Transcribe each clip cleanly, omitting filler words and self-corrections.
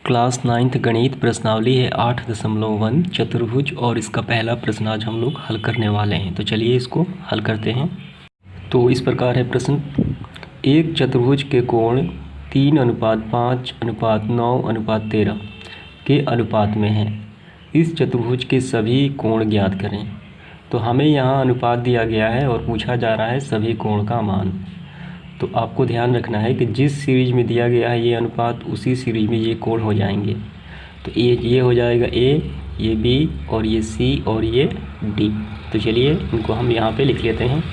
Class 9th गणित प्रश्नावली है 8.1 चतुर्भुज और इसका पहला प्रश्न आज हम लोग हल करने वाले हैं। तो चलिए इसको हल करते हैं। तो इस प्रकार है प्रश्न, एक चतुर्भुज के कोण 3:5:9:13 के अनुपात में है। इस चतुर्भुज के सभी कोण ज्ञात करें। तो हमें यहाँ अनुपात दिया गया है और पूछा जा रहा है सभी कोण का मान। तो आपको ध्यान रखना है कि जिस सीरीज में दिया गया है ये अनुपात, उसी सीरीज में ये कोण हो जाएंगे। तो ये हो जाएगा ए, ये बी और ये सी और ये डी। तो चलिए इनको हम यहाँ पे लिख लेते हैं।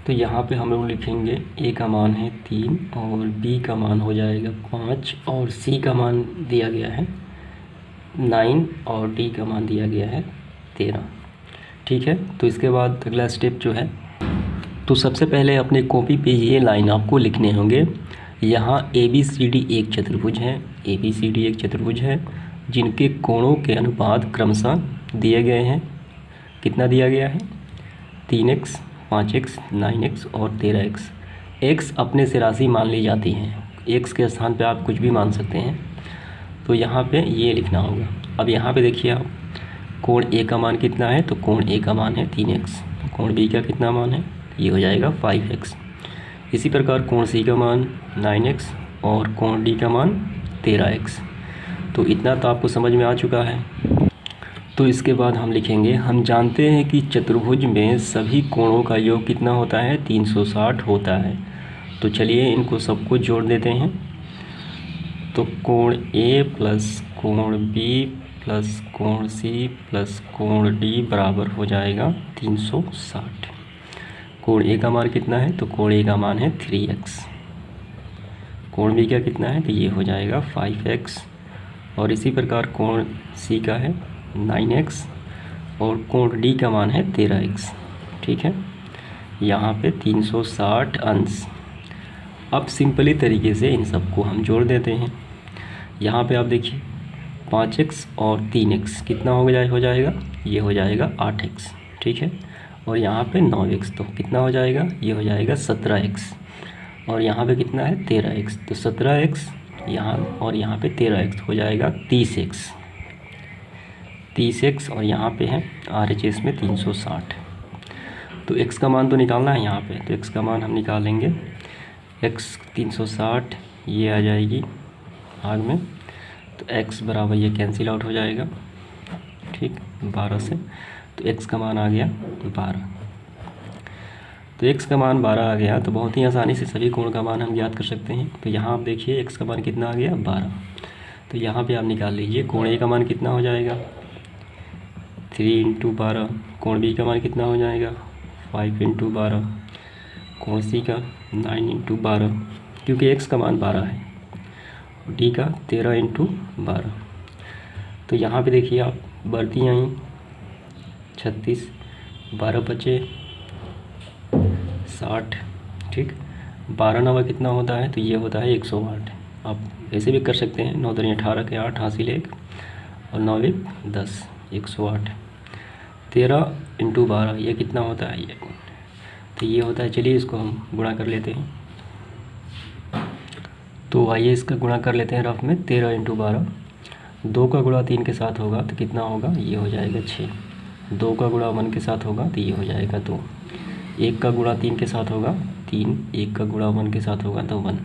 तो यहाँ पे हम लोग लिखेंगे ए का मान है 3 और बी का मान हो जाएगा 5 और सी का मान दिया गया है 9 और डी का मान दिया गया है 13। ठीक है। तो इसके बाद अगला स्टेप जो है, तो सबसे पहले अपने कॉपी पे ये लाइन आपको लिखने होंगे। यहाँ ए बी सी डी एक चतुर्भुज है, ए बी सी डी एक चतुर्भुज है जिनके कोणों के अनुपात क्रमशः दिए गए हैं। कितना दिया गया है? 3x, 5x, 9x और 13x। x अपने से राशि मान ली जाती है, x के स्थान पे आप कुछ भी मान सकते हैं। तो यहाँ पे ये लिखना होगा। अब यहाँ पे देखिए आप, कोण ए का मान कितना है? तो कोण ए का मान है 3x। कोण बी का कितना मान है? ये हो जाएगा 5x। इसी प्रकार कोण सी का मान 9x और कोण डी का मान 13x। तो इतना तो आपको समझ में आ चुका है। तो इसके बाद हम लिखेंगे, हम जानते हैं कि चतुर्भुज में सभी कोणों का योग कितना होता है? 360 होता है। तो चलिए इनको सबको जोड़ देते हैं। तो कोण ए प्लस कोण बी प्लस कोण सी प्लस कोण डी बराबर हो जाएगा 360। कोण ए का मान कितना है? तो कोण ए का मान है 3x। कोण बी का कितना है? तो ये हो जाएगा 5x और इसी प्रकार कोण सी का है 9x और कोण डी का मान है 13x। ठीक है। यहाँ पे 360 अंश। अब सिंपली तरीके से इन सबको हम जोड़ देते हैं। यहाँ पे आप देखिए 5x और 3x कितना हो जाएगा? ये हो जाएगा 8x। ठीक है। और यहाँ पे 9x, तो कितना हो जाएगा? ये हो जाएगा 17x। और यहाँ पे कितना है? 13x। तो 17x यहाँ और यहाँ पे 13x हो जाएगा 30x और यहाँ पे है RHS में 360। तो x का मान तो निकालना है यहाँ पे। तो x का मान हम निकालेंगे, x 360 ये आ जाएगी भाग में। तो x बराबर ये कैंसिल आउट हो जाएगा, ठीक, 12 से। तो x का मान आ गया 12। तो x का मान 12 आ गया। तो बहुत ही आसानी से सभी कोण का मान हम ज्ञात कर सकते हैं। तो यहाँ आप देखिए x का मान कितना आ गया? 12। तो यहाँ पे आप निकाल लीजिए कोण a का मान कितना हो जाएगा? 3 × 12। कोण b का मान कितना हो जाएगा? 5 × 12। कोण c का 9 × 12, क्योंकि x का मान 12 है। d का 13 × 12। तो यहाँ पे देखिए आप बढ़ती आई 36, 12 बचे 60। ठीक, 12 9 कितना होता है? तो ये होता है 108। आप ऐसे भी कर सकते हैं, 9 दूनी 18 के 8 हासिल 1 और 9 1 10, 108। 13 × 12 ये कितना होता है? ये तो ये होता है, चलिए इसको हम गुणा कर लेते हैं। तो आइए इसका गुणा कर लेते हैं रफ में। 13 × 12, 2 का गुणा 3 के साथ होगा तो कितना होगा? ये हो जाएगा 6। 2 का गुणा 1 के साथ होगा तो ये हो जाएगा 2। 1 का गुणा 3 के साथ होगा 3, 1 का गुणा 1 के साथ होगा तो 1।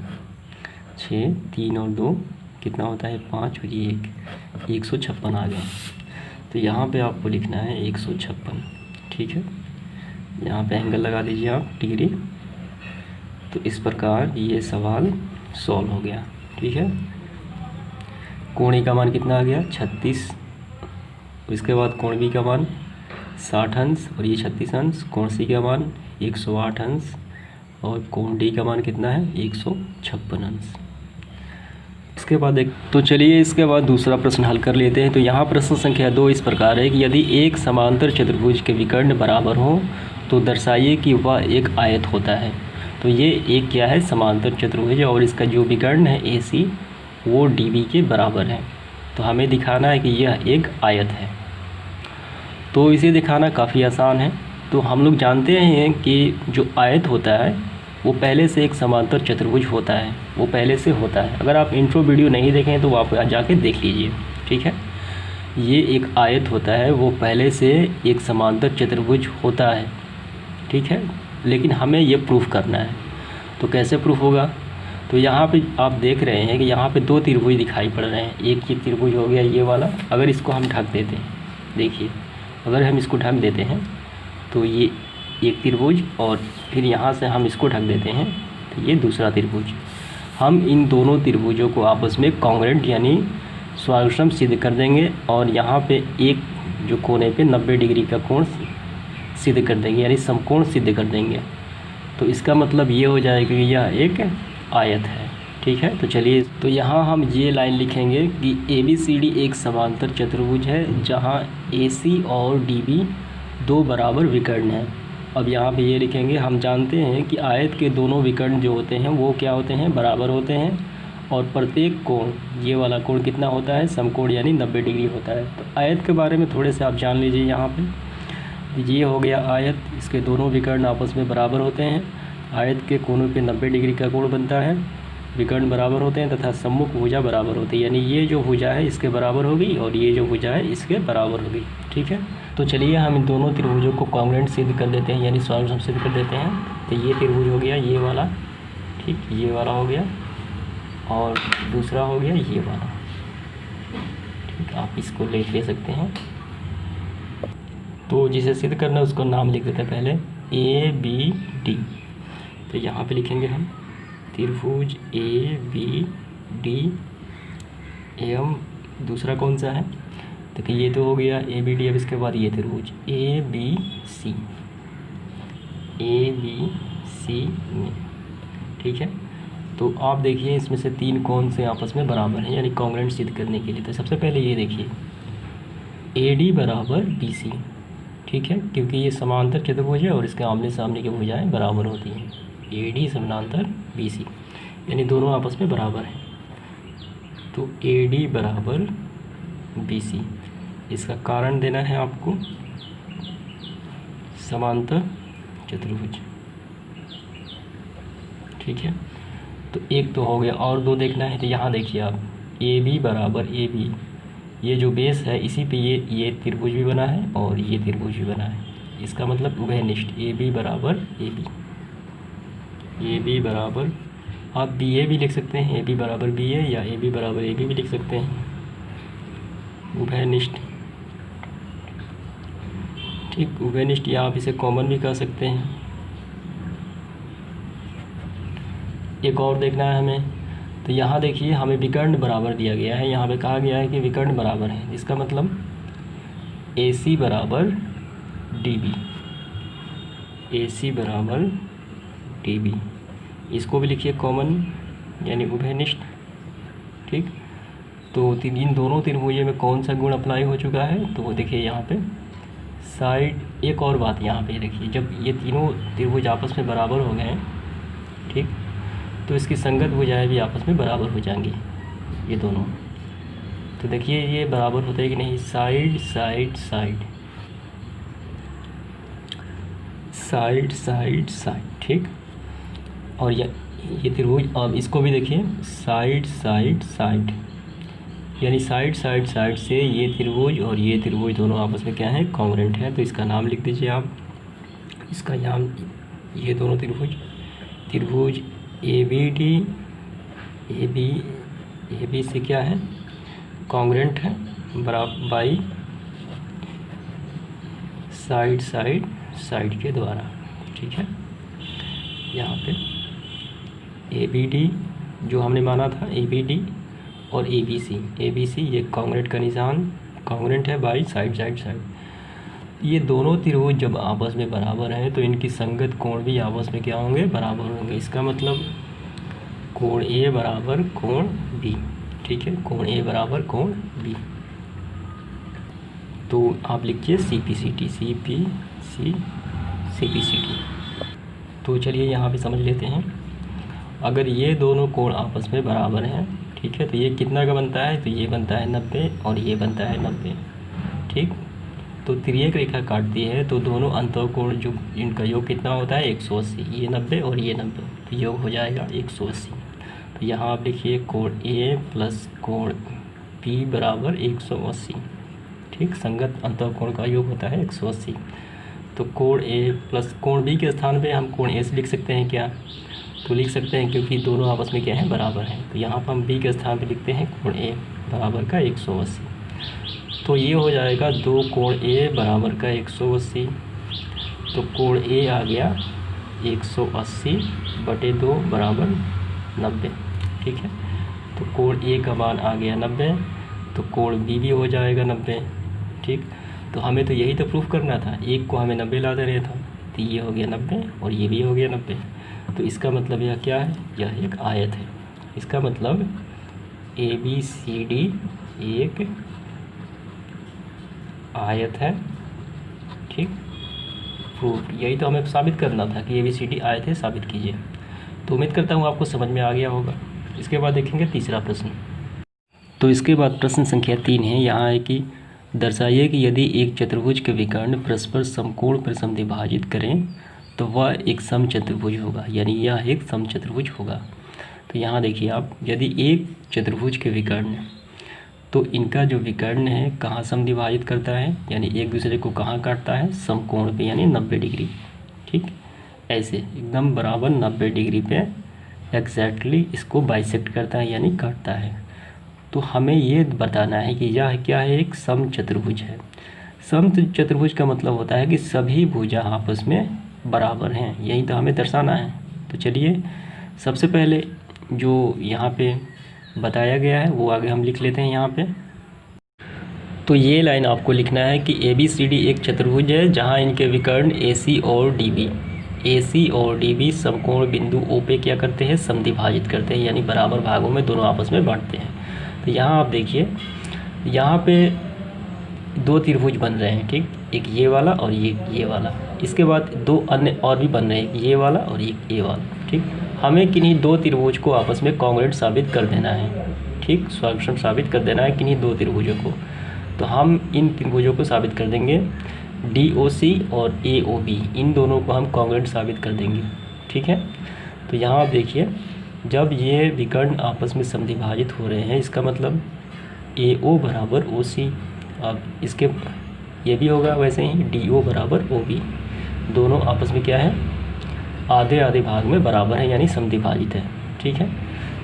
6, 3 और 2 कितना होता है? 5 और ये 1, 156 आ गया। तो यहाँ पे आपको लिखना है 156। ठीक है। यहाँ पे एंगल लगा दीजिए आप, डिग्री। तो इस प्रकार ये सवाल सॉल्व हो गया। ठीक है। कोण ए का मान कितना आ गया? 36। इसके बाद कोण बी का मान 60 अंश और ये 36 अंश। कोण सी का मान 108 अंश और कोण डी का मान कितना है? 156 अंश। इसके बाद तो चलिए इसके बाद दूसरा प्रश्न हल कर लेते हैं। तो यहाँ प्रश्न संख्या 2 इस प्रकार है कि यदि एक समांतर चतुर्भुज के विकर्ण बराबर हो तो दर्शाइए कि वह एक आयत होता है। तो ये एक क्या है? समांतर चतुर्भुज और इसका जो विकर्ण है AC वो DB के बराबर है। तो हमें दिखाना है कि यह एक आयत है। तो इसे दिखाना काफ़ी आसान है। तो हम लोग जानते हैं कि जो आयत होता है वो पहले से एक समांतर चतुर्भुज होता है, वो पहले से होता है। अगर आप इंट्रो वीडियो नहीं देखें तो आप जाके देख लीजिए, ठीक है। ये एक आयत होता है, वो पहले से एक समांतर चतुर्भुज होता है, ठीक है। लेकिन हमें ये प्रूफ करना है, तो कैसे प्रूफ होगा? तो यहाँ पे आप देख रहे हैं कि यहाँ पे दो त्रिभुज दिखाई पड़ रहे हैं। एक ये त्रिभुज हो गया ये वाला, अगर इसको हम ढक देते हैं, देखिए अगर हम इसको ढक देते हैं तो ये एक त्रिभुज, और फिर यहाँ से हम इसको ढक देते हैं तो ये दूसरा त्रिभुज। हम इन दोनों त्रिभुजों को आपस में कॉन्ग्रुएंट यानी स्वाक्षम सिद्ध कर देंगे, और यहाँ पे एक जो कोने पे 90 डिग्री का कोण सिद्ध कर देंगे, यानी समकोण सिद्ध कर देंगे। तो इसका मतलब ये हो जाएगा कि यह एक आयत है, ठीक है। तो चलिए, तो यहाँ हम ये लाइन लिखेंगे कि ABCD एक समांतर चतुर्भुज है जहाँ AC और DB दो बराबर विकर्ण हैं। अब यहाँ पे ये लिखेंगे, हम जानते हैं कि आयत के दोनों विकर्ण जो होते हैं वो क्या होते हैं, बराबर होते हैं, और प्रत्येक कोण, ये वाला कोण कितना होता है, समकोण यानी 90 डिग्री होता है। तो आयत के बारे में थोड़े से आप जान लीजिए। यहाँ पे ये हो गया आयत, इसके दोनों विकर्ण आपस में बराबर होते हैं, आयत के कोनों पे 90 डिग्री का कोण बनता है, विकर्ण बराबर होते हैं तथा सम्मुख भुजा बराबर होती है, यानी ये जो भुजा है इसके बराबर होगी और ये जो भुजा है इसके बराबर होगी, ठीक है। तो चलिए हम इन दोनों त्रिभुजों को कॉन्ग्रुएंट सिद्ध कर देते हैं, यानी स्वाक्षम सिद्ध कर देते हैं। तो ये त्रिभुज हो गया ये वाला, ठीक, ये वाला हो गया, और दूसरा हो गया ये वाला, ठीक। आप इसको ले सकते हैं। तो जिसे सिद्ध करना है उसको नाम लिख देते हैं पहले ABD। तो यहाँ पे लिखेंगे हम त्रिभुज ABD एवं दूसरा कौन सा है, तो ये तो हो गया ABD। अब इसके बाद ये त्रिभुज ABC में, ठीक है। तो आप देखिए इसमें से तीन कोण से आपस में बराबर हैं, यानी कॉन्ग्रुएंट सिद्ध करने के लिए। तो सबसे पहले ये देखिए AD बराबर BC, ठीक है, क्योंकि ये समांतर चतुर्भुज है और इसके आमने सामने की भुजाएं बराबर होती हैं। AD समानांतर BC, यानी दोनों आपस में बराबर हैं। तो AD बराबर BC, इसका कारण देना है आपको समांतर चतुर्भुज, ठीक है। तो एक तो हो गया, और दो देखना है। तो यहाँ देखिए आप AB बराबर AB, ये जो बेस है इसी पे ये त्रिभुज भी बना है और ये त्रिभुज भी बना है, इसका मतलब उभयनिष्ठ AB बराबर AB बराबर, आप BA भी लिख सकते हैं, AB बराबर BA, या AB बराबर AB भी लिख सकते हैं, उभयनिष्ठ, ठीक, उभयनिष्ठ, या आप इसे कॉमन भी कर सकते हैं। एक और देखना है हमें। तो यहाँ देखिए हमें विकर्ण बराबर दिया गया है, यहाँ पे कहा गया है कि विकर्ण बराबर है, इसका मतलब AC बराबर DB, AC बराबर DB, इसको भी लिखिए कॉमन यानी उभयनिष्ठ, ठीक। तो इन दोनों त्रिभुजों में कौन सा गुण अप्लाई हो चुका है, तो वो देखिए यहाँ पे साइड। एक और बात यहाँ पे देखिए, जब ये तीनों त्रिभुज आपस में बराबर हो गए, ठीक, तो इसकी संगत भुजाएं भी आपस में बराबर हो जाएंगी, ये दोनों। तो देखिए ये बराबर होता है कि नहीं, side side side, side side side, ठीक। और ये त्रिभुज, अब इसको भी देखिए साइड साइड साइड, यानी साइड साइड साइड से ये त्रिभुज और ये त्रिभुज दोनों आपस में क्या है, कॉन्ग्रुएंट है। तो इसका नाम लिख दीजिए आप, इसका नाम, ये दोनों त्रिभुज AB से क्या है, कॉन्ग्रुएंट है, बराबर बाई साइड साइड साइड के द्वारा, ठीक है। यहाँ पे ABD जो हमने माना था, ABD और ABC ये कॉन्ग्रुएंट का निशान, कॉन्ग्रुएंट है बाई साइड साइड साइड। ये दोनों त्रिभुज जब आपस में बराबर हैं तो इनकी संगत कोण भी आपस में क्या होंगे, बराबर होंगे। इसका मतलब कोण A बराबर कोण B, ठीक है, कोण A बराबर कोण B। तो आप लिखिए CPCT। तो चलिए यहाँ पे समझ लेते हैं। अगर ये दोनों कोण आपस में बराबर हैं, ठीक है, तो ये कितना का बनता है, तो ये बनता है 90 और ये बनता है 90, ठीक। तो तिर्यक रेखा काटती है तो दोनों अंतःकोण जो इनका योग कितना होता है 180, ये 90 और ये 90, तो योग हो जाएगा 180। तो यहाँ आप लिखिए कोण ए प्लस कोण बी बराबर 180। ठीक, संगत अंतःकोण का योग होता है 180। तो कोण ए प्लस कोण बी के स्थान पे हम कोण ए से लिख सकते हैं क्या? तो लिख सकते हैं, क्योंकि दोनों आपस में क्या है, बराबर हैं। तो यहाँ पर हम बी के स्थान पे लिखते हैं कोण ए बराबर का 180। तो ये हो जाएगा 2 कोण ए बराबर का 180। तो कोण ए आ गया 180/2 बराबर 90। ठीक है, तो कोण ए का मान आ गया 90, तो कोण बी भी हो जाएगा 90। ठीक, तो हमें तो यही तो प्रूफ करना था, एक को हमें 90 ला देना था, तो ये हो गया 90 और ये भी हो गया 90। तो इसका मतलब यह क्या है, यह एक आयत है। इसका मतलब ABCD एक आयत है। ठीक, प्रूफ, यही तो हमें साबित करना था कि ABCD आयत है, साबित कीजिए। तो उम्मीद करता हूँ आपको समझ में आ गया होगा। इसके बाद देखेंगे तीसरा प्रश्न। तो इसके बाद प्रश्न संख्या 3 है। यहाँ है कि दर्शाइए कि यदि एक चतुर्भुज के विकर्ण परस्पर समकोण पर समद्विभाजित करें तो वह एक समचतुर्भुज होगा, यानी यह एक समचतुर्भुज होगा। तो यहाँ देखिए आप, यदि एक चतुर्भुज के विकर्ण, तो इनका जो विकर्ण है कहाँ समद्विभाजित करता है, यानी एक दूसरे को कहाँ काटता है, समकोण पे, यानी 90 डिग्री। ठीक, ऐसे एकदम बराबर 90 डिग्री पे एग्जैक्टली इसको बाइसेक्ट करता है, यानी काटता है। तो हमें ये बताना है कि यह क्या है, एक समचतुर्भुज है। समचतुर्भुज का मतलब होता है कि सभी भुजा आपस में बराबर हैं, यही तो हमें दर्शाना है। तो चलिए सबसे पहले जो यहाँ पे बताया गया है वो आगे हम लिख लेते हैं यहाँ पे। तो ये लाइन आपको लिखना है कि ABCD एक चतुर्भुज है जहाँ इनके विकर्ण AC और DB समकोण बिंदु O पे क्या करते हैं, समद्विभाजित करते हैं, यानी बराबर भागों में दोनों आपस में बांटते हैं। तो यहाँ आप देखिए, यहाँ पे 2 त्रिभुज बन रहे हैं। ठीक, एक ये वाला और ये वाला। इसके बाद 2 अन्य और भी बन रहे हैं, ये वाला और ये वाला। ठीक, हमें किन्हीं 2 त्रिभुज को आपस में कॉन्ग्रुएंट साबित कर देना है। ठीक, सॉल्यूशन साबित कर देना है किन्हीं 2 त्रिभुजों को। तो हम इन त्रिभुजों को साबित कर देंगे, DOC और AOB, इन दोनों को हम कॉन्ग्रुएंट साबित कर देंगे। ठीक है, तो यहाँ आप देखिए, जब ये विकर्ण आपस में समद्विभाजित हो रहे हैं, इसका मतलब AO बराबर OC। अब इसके ये भी होगा वैसे ही, DO बराबर OB, दोनों आपस में क्या है, आधे आधे भाग में बराबर है, यानी समद्विभाजित है। ठीक है,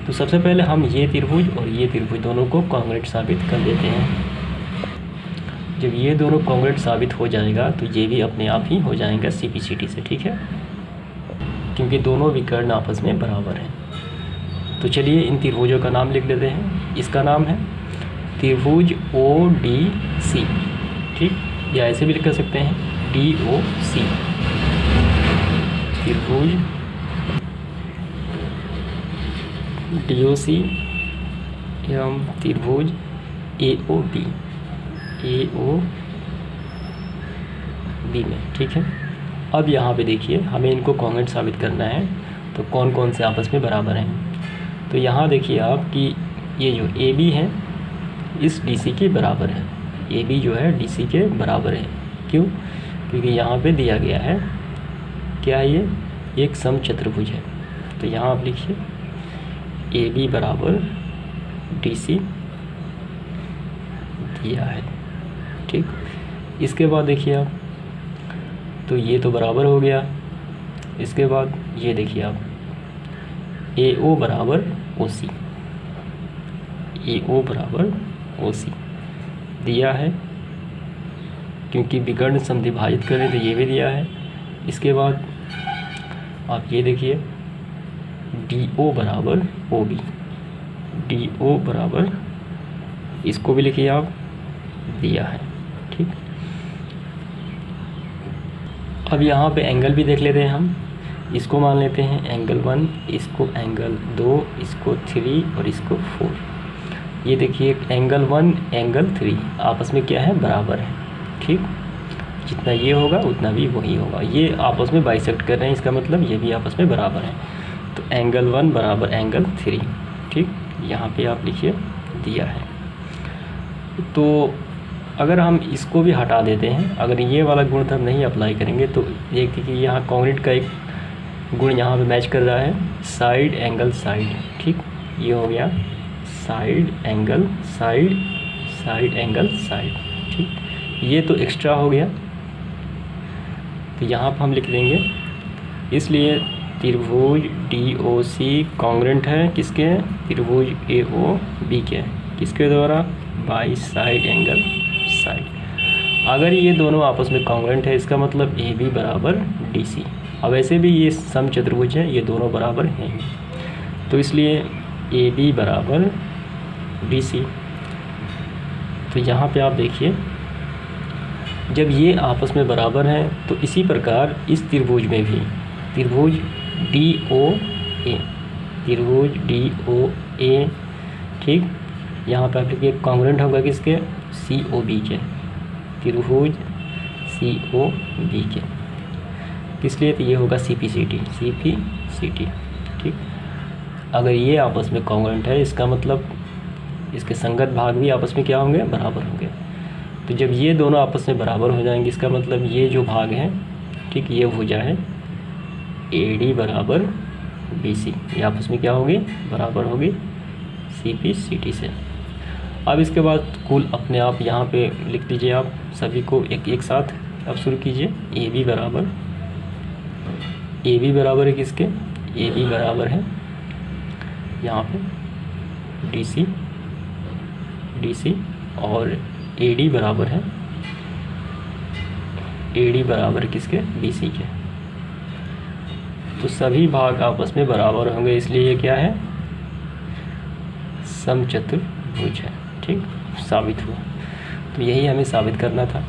तो सबसे पहले हम ये त्रिभुज और ये त्रिभुज दोनों को कॉन्ग्रुएंट साबित कर देते हैं। जब ये दोनों कॉन्ग्रुएंट साबित हो जाएगा तो ये भी अपने आप ही हो जाएगा CPCD से। ठीक है, क्योंकि दोनों विकर्ण आपस में बराबर हैं। तो चलिए इन त्रिभुजों का नाम लिख लेते हैं। इसका नाम है त्रिभुज ODC। ठीक, या ऐसे भी लिख सकते हैं DOC, त्रिभुज DOC एवं त्रिभुज AOB में। ठीक है, अब यहाँ पे देखिए, हमें इनको कॉन्ग्रुएंट साबित करना है, तो कौन कौन से आपस में बराबर हैं। तो यहाँ देखिए आप कि ये जो AB है इस DC के बराबर है, AB जो है DC के बराबर है। क्यों? क्योंकि यहाँ पे दिया गया है क्या, ये एक समचतुर्भुज है। तो यहाँ आप लिखिए AB बराबर DC दिया है। ठीक, इसके बाद देखिए आप, तो ये तो बराबर हो गया। इसके बाद ये देखिए आप, AO बराबर OC, AO बराबर OC दिया है, क्योंकि विकर्ण समद्विभाजित करें तो ये भी दिया है। इसके बाद आप ये देखिए, DO बराबर OB, DO बराबर, इसको भी लिखिए आप, दिया है। ठीक, अब यहाँ पे एंगल भी देख लेते हैं हम। इसको मान लेते हैं एंगल 1, इसको एंगल 2, इसको 3 और इसको 4। ये देखिए एंगल 1 एंगल 3 आपस में क्या है, बराबर है। ठीक, जितना ये होगा उतना भी वही होगा। ये आपस में बाइसेक्ट कर रहे हैं, इसका मतलब ये भी आपस में बराबर है। तो एंगल 1 बराबर एंगल 3। ठीक, यहाँ पे आप लिखिए दिया है। तो अगर हम इसको भी हटा देते हैं, अगर ये वाला गुणधर्म नहीं अप्लाई करेंगे तो देखिए कि यहाँ कॉन्ग्रुएंट का एक गुण यहाँ पे मैच कर रहा है, साइड एंगल साइड। ठीक, ये हो गया side angle side, side angle side. ठीक, ये तो एक्स्ट्रा हो गया, तो यहाँ पर हम लिख देंगे, इसलिए त्रिभुज DOC कॉन्ग्रुएंट है किसके, त्रिभुज AOB के, किसके द्वारा, बाई साइड एंगल साइड। अगर ये दोनों आपस में कॉन्ग्रुएंट है इसका मतलब AB बराबर DC। अब ऐसे भी ये समचतुर्भुज है, ये दोनों बराबर हैं, तो इसलिए AB बराबर DC। तो यहाँ पे आप देखिए जब ये आपस में बराबर हैं तो इसी प्रकार इस त्रिभुज में भी त्रिभुज DOA, त्रिभुज DOA, ठीक, यहाँ पर आप लिखिए कॉन्ग्रुएंट होगा किसके, COB के, त्रिभुज COB के, किसलिए, तो ये होगा CPCT, CPCT। ठीक, अगर ये आपस में कॉन्ग्रुएंट है इसका मतलब इसके संगत भाग भी आपस में क्या होंगे, बराबर होंगे। तो जब ये दोनों आपस में बराबर हो जाएंगे इसका मतलब ये जो भाग है, ठीक, ये भुजा है AD बराबर BC, ये आपस में क्या होगी, बराबर होगी CPCT से। अब इसके बाद कुल अपने आप यहाँ पे लिख लीजिए, आप सभी को एक साथ अब शुरू कीजिए। AB बराबर है किसके, AB बराबर है यहाँ पे DC और AD बराबर है, AD बराबर किसके, BC के। तो सभी भाग आपस में बराबर होंगे, इसलिए ये क्या है, समचतुर्भुज है। ठीक, साबित हुआ। तो यही हमें साबित करना था।